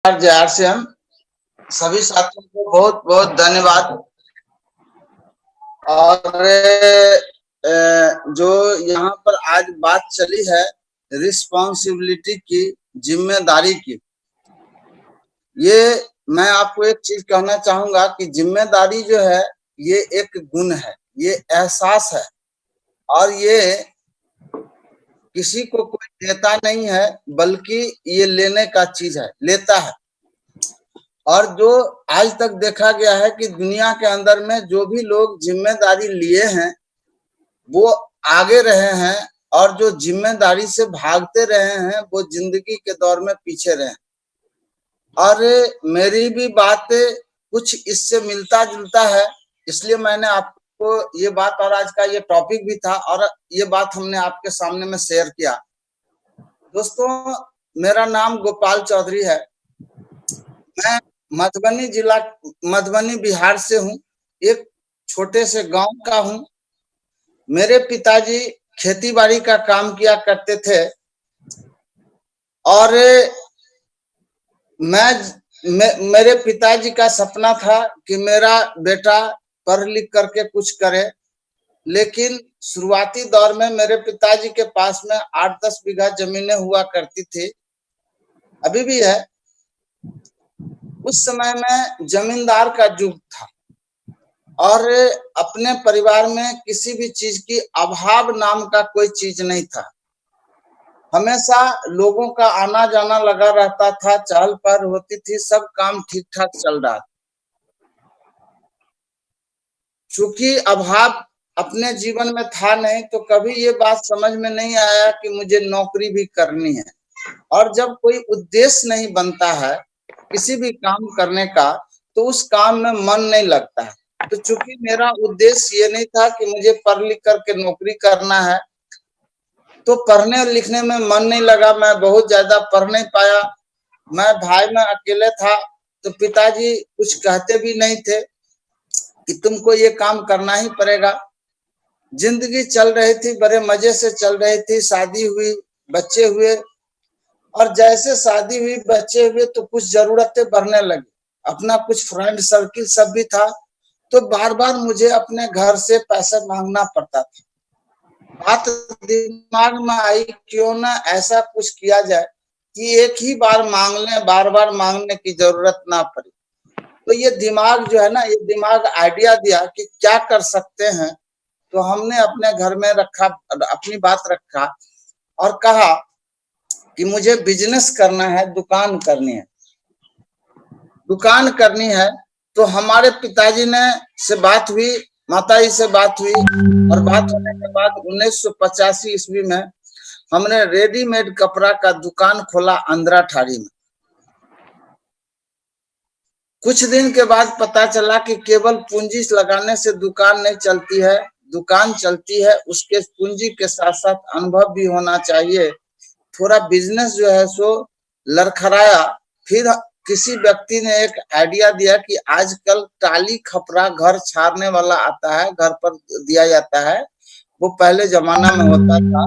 Jar से हम सभी साथियों को बहुत बहुत धन्यवाद। और जो यहाँ पर आज बात चली है रिस्पॉन्सिबिलिटी की, जिम्मेदारी की, ये मैं आपको एक चीज कहना चाहूंगा कि जिम्मेदारी जो है ये एक गुण है, ये एहसास है, और ये किसी को कोई देता नहीं है बल्कि ये लेने का चीज है, लेता है। और जो आज तक देखा गया है कि दुनिया के अंदर में जो भी लोग जिम्मेदारी लिए हैं वो आगे रहे हैं, और जो जिम्मेदारी से भागते रहे हैं वो जिंदगी के दौर में पीछे रहे। और मेरी भी बात कुछ इससे मिलता जुलता है, इसलिए मैंने आपको ये बात, और आज का ये टॉपिक भी था और ये बात हमने आपके सामने में शेयर किया। दोस्तों, मेरा नाम गोपाल चौधरी है। मैं मधुबनी जिला, मधुबनी बिहार से हूँ। एक छोटे से गांव का हूँ। मेरे पिताजी खेती बाड़ी का काम किया करते थे, और मेरे पिताजी का सपना था कि मेरा बेटा पढ़ लिख करके कुछ करे। लेकिन शुरुआती दौर में मेरे पिताजी के पास में 8-10 बीघा जमीनें हुआ करती थी, अभी भी है। उस समय में जमींदार का युग था, और अपने परिवार में किसी भी चीज की अभाव नाम का कोई चीज नहीं था। हमेशा लोगों का आना जाना लगा रहता था, चहल पहल होती थी, सब काम ठीक ठाक चल रहा था। चूंकि अभाव अपने जीवन में था नहीं, तो कभी ये बात समझ में नहीं आया कि मुझे नौकरी भी करनी है। और जब कोई उद्देश्य नहीं बनता है किसी भी काम करने का, तो उस काम में मन नहीं लगता है। तो चूंकि मेरा उद्देश्य ये नहीं था कि मुझे पढ़ लिख करके नौकरी करना है, तो पढ़ने लिखने में मन नहीं लगा। मैं बहुत ज्यादा पढ़ नहीं पाया। मैं भाई में अकेले था, तो पिताजी कुछ कहते भी नहीं थे कि तुमको ये काम करना ही पड़ेगा। जिंदगी चल रही थी, बड़े मजे से चल रही थी। शादी हुई, बच्चे हुए, और जैसे शादी हुई, बच्चे हुए, तो कुछ जरूरतें बढ़ने लगी। अपना कुछ फ्रेंड सर्किल सब भी था, तो बार बार मुझे अपने घर से पैसा मांगना पड़ता था। बात दिमाग में आई, क्यों ना ऐसा कुछ किया जाए कि एक ही बार मांग लें, बार बार मांगने की जरूरत ना पड़े। तो ये दिमाग जो है ना, ये दिमाग आइडिया दिया कि क्या कर सकते हैं। तो हमने अपने घर में रखा, अपनी बात रखा, और कहा कि मुझे बिजनेस करना है, दुकान करनी है, दुकान करनी है। तो हमारे पिताजी ने से बात हुई, माताजी से बात हुई, और बात होने के बाद 1985 ईस्वी में हमने रेडीमेड कपड़ा का दुकान खोला अंधरा ठाड़ी में। कुछ दिन के बाद पता चला कि केवल पूंजी लगाने से दुकान नहीं चलती है, दुकान चलती है उसके पूंजी के साथ साथ अनुभव भी होना चाहिए। थोड़ा बिजनेस जो है सो लड़खड़ाया। फिर किसी व्यक्ति ने एक आइडिया दिया कि आजकल टाली खपरा घर छाड़ने वाला आता है, घर पर दिया जाता है, वो पहले जमाना में होता था।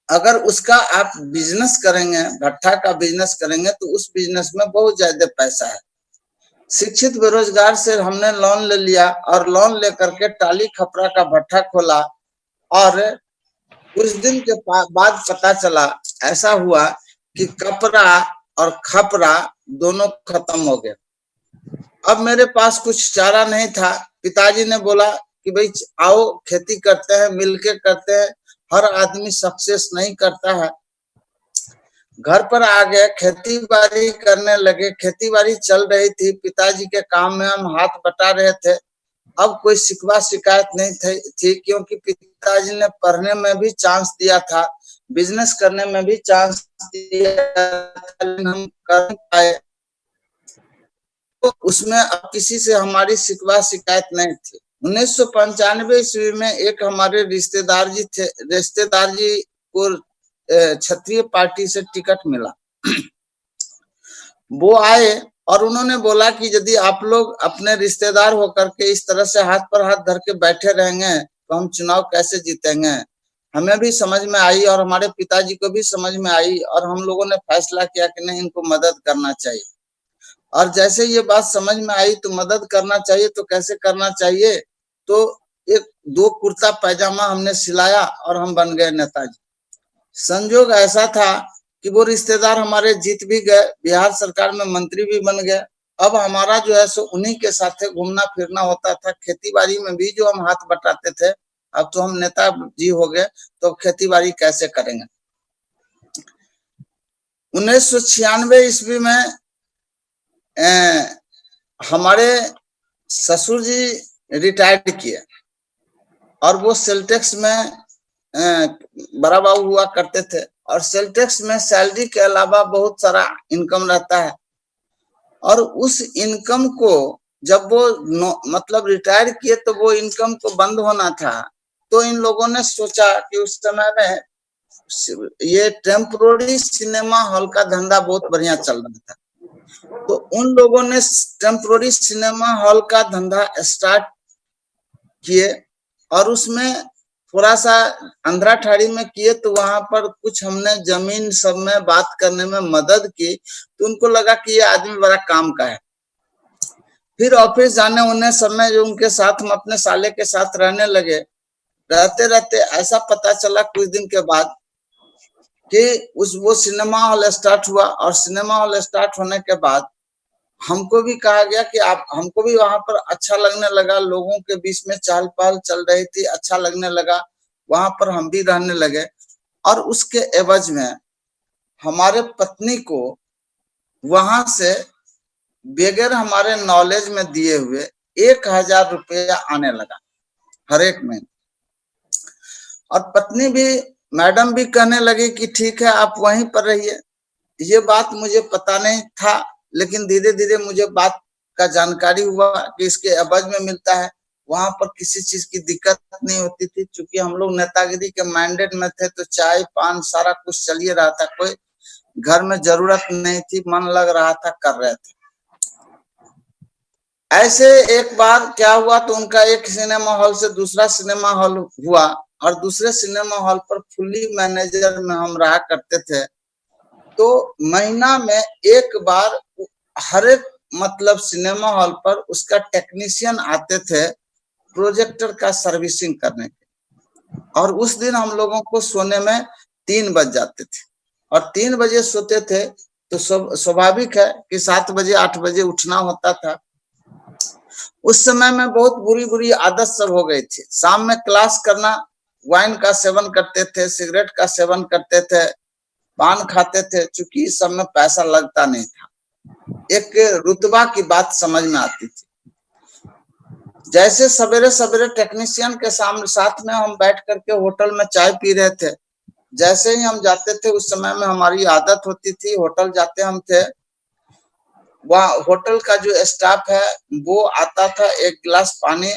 अगर उसका आप बिजनेस करेंगे, भट्ठा का बिजनेस करेंगे, तो उस बिजनेस में बहुत ज्यादा पैसा है। शिक्षित बेरोजगार से हमने लोन ले लिया, और लोन लेकर के टाली खपरा का भट्ठा खोला। और कुछ दिन के बाद पता चला, ऐसा हुआ कि कपड़ा और खपरा दोनों खत्म हो गए। अब मेरे पास कुछ चारा नहीं था। पिताजी ने बोला कि भाई आओ खेती करते हैं, मिलके करते हैं, हर आदमी सक्सेस नहीं करता है। घर पर आ गए, खेती बाड़ी करने लगे। खेती बाड़ी चल रही थी, पिताजी के काम में हम हाथ बटा रहे थे। अब कोई शिकवा शिकायत नहीं थी, क्योंकि पिताजी ने पढ़ने में भी चांस दिया था, बिजनेस करने में भी चांस दिया था, हम कर पाए। तो उसमें अब किसी से हमारी शिकवा शिकायत नहीं थी। 1995 ईस्वी में एक हमारे रिश्तेदार जी को क्षत्रिय पार्टी से टिकट मिला। वो आए और उन्होंने बोला कि यदि आप लोग अपने रिश्तेदार होकर के इस तरह से हाथ पर हाथ धर के बैठे रहेंगे तो हम चुनाव कैसे जीतेंगे। हमें भी समझ में आई और हमारे पिताजी को भी समझ में आई और हम लोगों ने फैसला किया कि नहीं, इनको मदद करना चाहिए। और जैसे ये बात समझ में आई तो मदद करना चाहिए, तो कैसे करना चाहिए, तो एक 2 कुर्ता पैजामा हमने सिलाया और हम बन गए नेताजी। संजोग ऐसा था कि वो रिश्तेदार हमारे जीत भी गए, बिहार सरकार में मंत्री भी बन गए। अब हमारा जो है सो उन्हीं के साथ घूमना फिरना होता था। खेती बाड़ी में भी जो हम हाथ बटाते थे, अब तो हम नेताजी हो गए, तो खेती बाड़ी कैसे करेंगे। 1996 ईस्वी में हमारे ससुर जी रिटायर्ड किए और वो सेल्टेक्स में बड़ा बाबू हुआ करते थे और सेल्टेक्स में सैलरी के अलावा बहुत सारा इनकम रहता है और उस इनकम को जब वो मतलब रिटायर किए तो वो इनकम को बंद होना था। तो इन लोगों ने सोचा कि उस समय में ये टेम्पोररी सिनेमा हॉल का धंधा बहुत बढ़िया चल रहा था, तो उन लोगों ने टेम्पोररी सिनेमा हॉल का धंधा स्टार्ट किए और उसमें थोड़ा सा अंधरा ठाड़ी में किए। तो वहां पर कुछ हमने जमीन सब में बात करने में मदद की, तो उनको लगा कि ये आदमी बड़ा काम का है। फिर ऑफिस जाने उन्हें सब में जो उनके साथ हम अपने साले के साथ रहने लगे। रहते रहते ऐसा पता चला कुछ दिन के बाद कि वो सिनेमा हॉल स्टार्ट हुआ और सिनेमा हॉल स्टार्ट होने के बाद हमको भी कहा गया कि आप, हमको भी वहां पर अच्छा लगने लगा, लोगों के बीच में चहल पहल चल रही थी, अच्छा लगने लगा, वहां पर हम भी रहने लगे। और उसके एवज में हमारे पत्नी को वहां से बगैर हमारे नॉलेज में दिए हुए 1000 रुपया आने लगा हर एक महीने। और पत्नी भी, मैडम भी कहने लगी कि ठीक है आप वहीं पर रहिए। ये बात मुझे पता नहीं था, लेकिन धीरे धीरे मुझे बात का जानकारी हुआ कि इसके एवज में मिलता है। वहां पर किसी चीज की दिक्कत नहीं होती थी, क्योंकि हम लोग नेतागिरी के मैंडेट में थे, तो चाय पान सारा कुछ चलिए रहा था, कोई घर में जरूरत नहीं थी, मन लग रहा था, कर रहे थे। ऐसे एक बार क्या हुआ, तो उनका एक सिनेमा हॉल से दूसरा सिनेमा हॉल हुआ और दूसरे सिनेमा हॉल पर फुल्ली मैनेजर में हम रहा करते थे। तो महीना में एक बार हर एक मतलब सिनेमा हॉल पर उसका टेक्नीशियन आते थे प्रोजेक्टर का सर्विसिंग करने के, और उस दिन हम लोगों को सोने में 3 बज जाते थे और 3 बजे सोते थे, तो स्वाभाविक है कि 7 बजे 8 बजे उठना होता था। उस समय में बहुत बुरी बुरी आदत सब हो गई थी। शाम में क्लास करना, वाइन का सेवन करते थे, सिगरेट का सेवन करते थे, पान खाते थे, चूंकि इस सब में पैसा लगता नहीं था। एक रुतबा की बात समझ में आती थी। जैसे सवेरे सवेरे टेक्नीशियन के साथ में हम बैठ करके होटल में चाय पी रहे थे, जैसे ही हम जाते थे उस समय में हमारी आदत होती थी, होटल जाते हम थे, वहाँ होटल का जो स्टाफ है वो आता था, 1 गिलास पानी,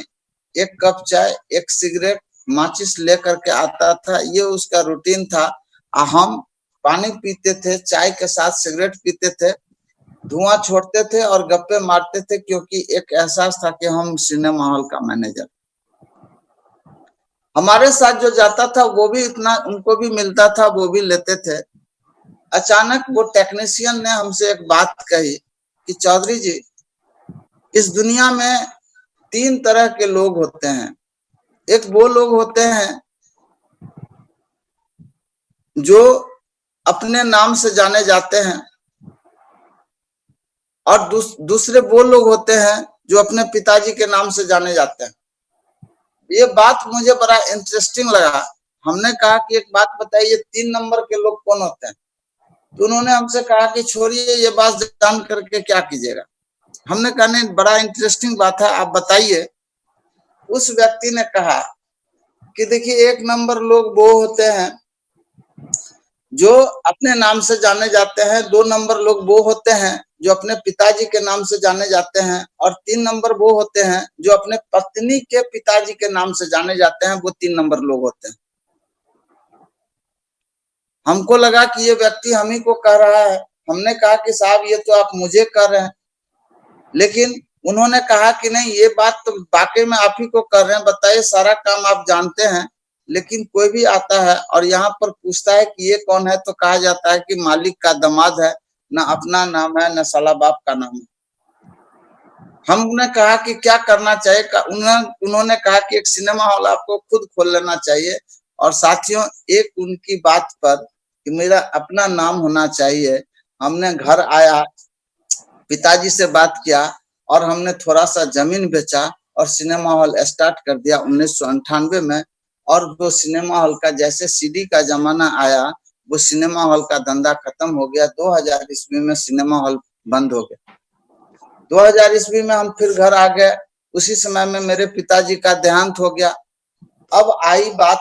1 कप चाय, 1 सिगरेट, माचिस लेकर के आता था। ये उसका रूटीन था। हम पानी पीते थे, चाय के साथ सिगरेट पीते थे, धुआं छोड़ते थे और गप्पे मारते थे, क्योंकि एक एहसास था कि हम सिनेमा हॉल का मैनेजर। हमारे साथ जो जाता था वो भी इतना उनको भी मिलता था, वो भी लेते थे। अचानक वो टेक्नीशियन ने हमसे एक बात कही कि चौधरी जी, इस दुनिया में 3 तरह के लोग होते हैं। एक वो लोग होते हैं जो अपने नाम से जाने जाते हैं, और दूसरे वो लोग होते हैं जो अपने पिताजी के नाम से जाने जाते हैं। ये बात मुझे बड़ा इंटरेस्टिंग लगा। हमने कहा कि एक बात बताइए, 3 नंबर के लोग कौन होते हैं? तो उन्होंने हमसे कहा कि छोड़िए, ये बात जान करके क्या कीजिएगा। हमने कहा नहीं, बड़ा इंटरेस्टिंग बात है, आप बताइए। उस व्यक्ति ने कहा कि देखिए, 1 नंबर लोग वो होते हैं जो अपने नाम से जाने जाते हैं, 2 नंबर लोग वो होते हैं जो अपने पिताजी के नाम से जाने जाते हैं, और 3 नंबर वो होते हैं जो अपने पत्नी के पिताजी के नाम से जाने जाते हैं। वो 3 नंबर लोग होते हैं। हमको लगा कि ये व्यक्ति हम ही को कह रहा है। हमने कहा कि साहब, ये तो आप मुझे कह रहे हैं, लेकिन उन्होंने कहा कि नहीं, ये बात तो वाकई में आप ही को कर रहे हैं, बताइए, सारा काम आप जानते हैं, लेकिन कोई भी आता है और यहाँ पर पूछता है कि ये कौन है, तो कहा जाता है कि मालिक का दामाद है, न अपना नाम है न साला बाप का नाम है। हमने कहा कि क्या करना चाहिए, उन्होंने कहा कि एक सिनेमा हॉल आपको खुद खोल लेना चाहिए। और साथियों, एक उनकी बात पर कि मेरा अपना नाम होना चाहिए, हमने घर आया, पिताजी से बात किया और हमने थोड़ा सा जमीन बेचा और सिनेमा हॉल स्टार्ट कर दिया 1998 में। और वो सिनेमा हॉल का जैसे सीडी का जमाना आया, वो सिनेमा हॉल का धंधा खत्म हो गया। 2000 ईस्वी में सिनेमा हॉल बंद हो गया। 2000 ईस्वी में हम फिर घर आ गए। उसी समय में मेरे पिताजी का देहांत हो गया। अब आई बात,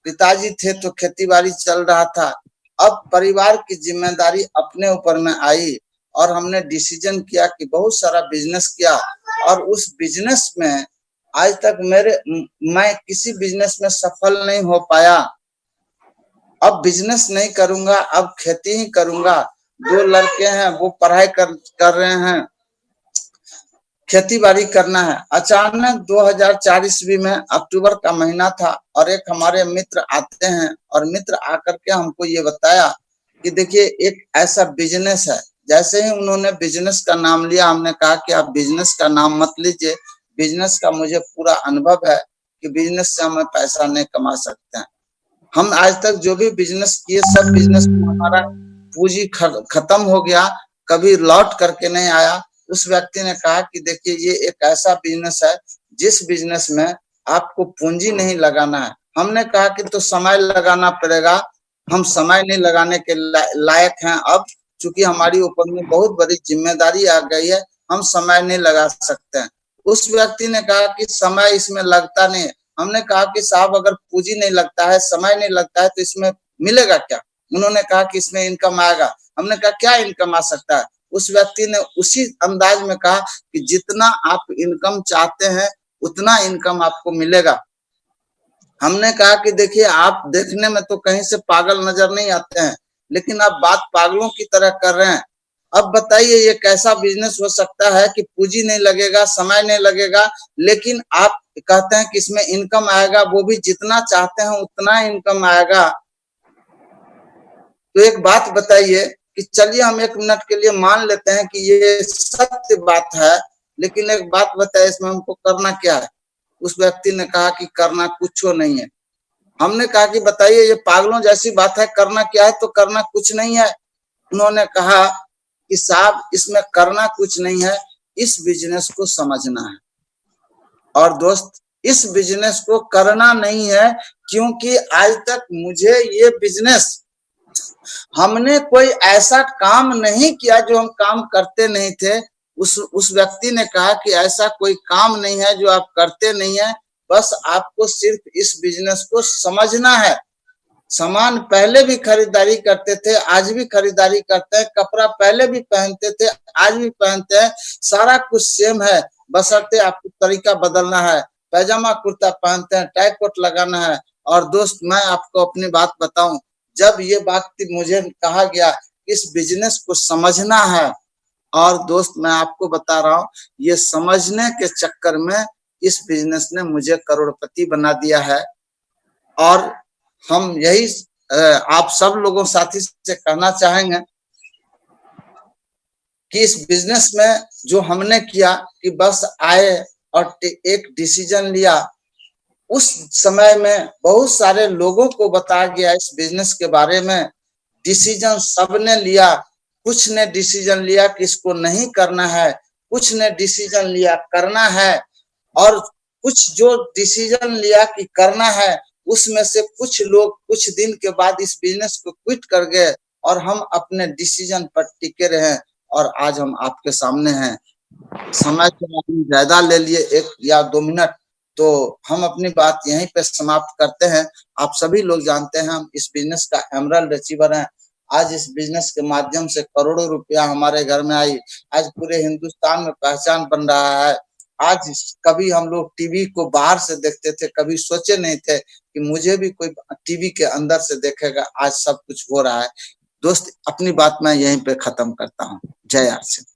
पिताजी थे तो खेती बाड़ी चल रहा था, अब परिवार की जिम्मेदारी अपने ऊपर में आई और हमने डिसीजन किया कि बहुत सारा बिजनेस किया। और उस बिजनेस में आज तक मैं किसी बिजनेस में सफल नहीं हो पाया। अब बिजनेस नहीं करूंगा, अब खेती ही करूंगा। 2 लड़के हैं, वो पढ़ाई कर रहे हैं, खेती बाड़ी करना है। अचानक 2004 ईस्वी में अक्टूबर का महीना था और एक हमारे मित्र आते हैं और मित्र आकर के हमको ये बताया कि देखिए एक ऐसा बिजनेस है। जैसे ही उन्होंने बिजनेस का नाम लिया, हमने कहा कि आप बिजनेस का नाम मत लीजिए, बिजनेस का मुझे पूरा अनुभव है कि बिजनेस से हमें पैसा नहीं कमा सकते हैं। हम आज तक जो भी बिजनेस किए, सब बिजनेस में हमारा पूंजी खत्म हो गया, कभी लौट करके नहीं आया। उस व्यक्ति ने कहा कि देखिए ये एक ऐसा बिजनेस है जिस बिजनेस में आपको पूंजी नहीं लगाना है। हमने कहा कि तो समय लगाना पड़ेगा, हम समय नहीं लगाने के लायक हैं। अब चूंकि हमारी ऊपर में बहुत बड़ी जिम्मेदारी आ गई है, हम समय नहीं लगा सकते हैं। उस व्यक्ति ने कहा कि समय इसमें लगता नहीं। हमने कहा कि साहब अगर पूंजी नहीं लगता है, समय नहीं लगता है, तो इसमें मिलेगा क्या? उन्होंने कहा कि इसमें इनकम आएगा। हमने कहा क्या इनकम आ सकता है? उस व्यक्ति ने उसी अंदाज में कहा कि जितना आप इनकम चाहते हैं उतना इनकम आपको मिलेगा। हमने कहा कि देखिए आप देखने में तो कहीं से पागल नजर नहीं आते हैं, लेकिन आप बात पागलों की तरह कर रहे हैं। अब बताइए ये कैसा बिजनेस हो सकता है कि पूंजी नहीं लगेगा, समय नहीं लगेगा, लेकिन आप कहते हैं कि इसमें इनकम आएगा, वो भी जितना चाहते हैं उतना इनकम आएगा। तो एक बात बताइए कि चलिए हम 1 मिनट के लिए मान लेते हैं कि ये सत्य बात है, लेकिन एक बात बताइए इसमें हमको करना क्या है? उस व्यक्ति ने कहा कि करना कुछ नहीं है। हमने कहा कि बताइए ये पागलों जैसी बात है, करना क्या है? तो करना कुछ नहीं है। उन्होंने कहा कि साहब इसमें करना कुछ नहीं है, इस बिजनेस को समझना है। और दोस्त, इस बिजनेस को करना नहीं है, क्योंकि आज तक मुझे ये बिजनेस, हमने कोई ऐसा काम नहीं किया जो हम काम करते नहीं थे। उस व्यक्ति ने कहा कि ऐसा कोई काम नहीं है जो आप करते नहीं है, बस आपको सिर्फ इस बिजनेस को समझना है। सामान पहले भी खरीदारी करते थे, आज भी खरीदारी करते हैं, कपड़ा पहले भी पहनते थे, आज भी पहनते हैं, सारा कुछ सेम है, बशर्ते आपको तरीका बदलना है। पैजामा कुर्ता पहनते हैं, टाई कोट लगाना है। और दोस्त, मैं आपको अपनी बात बताऊं, जब ये बात मुझे कहा गया इस बिजनेस को समझना है, और दोस्त मैं आपको बता रहा हूं, ये समझने के चक्कर में इस बिजनेस ने मुझे करोड़पति बना दिया है। और हम यही आप सब लोगों साथी से कहना चाहेंगे कि इस बिजनेस में जो हमने किया कि बस आए और एक डिसीजन लिया। उस समय में बहुत सारे लोगों को बताया गया इस बिजनेस के बारे में, डिसीजन सबने लिया। कुछ ने डिसीजन लिया कि इसको नहीं करना है, कुछ ने डिसीजन लिया करना है, और कुछ जो डिसीजन लिया कि करना है, उसमें से कुछ लोग कुछ दिन के बाद इस बिजनेस को क्विट कर गए और हम अपने डिसीजन पर टिके रहे और आज हम आपके सामने हैं। समय तो ज्यादा ले लिए, 1 या 2 मिनट, तो हम अपनी बात यहीं पे समाप्त करते हैं। आप सभी लोग जानते हैं हम इस बिजनेस का एमरल्ड अचीवर हैं। आज इस बिजनेस के माध्यम से करोड़ों रुपया हमारे घर में आई, आज पूरे हिंदुस्तान में पहचान बन रहा है। आज कभी हम लोग टीवी को बाहर से देखते थे, कभी सोचे नहीं थे कि मुझे भी कोई टीवी के अंदर से देखेगा। आज सब कुछ हो रहा है। दोस्त, अपनी बात मैं यहीं पे खत्म करता हूँ। जय आर सिंह।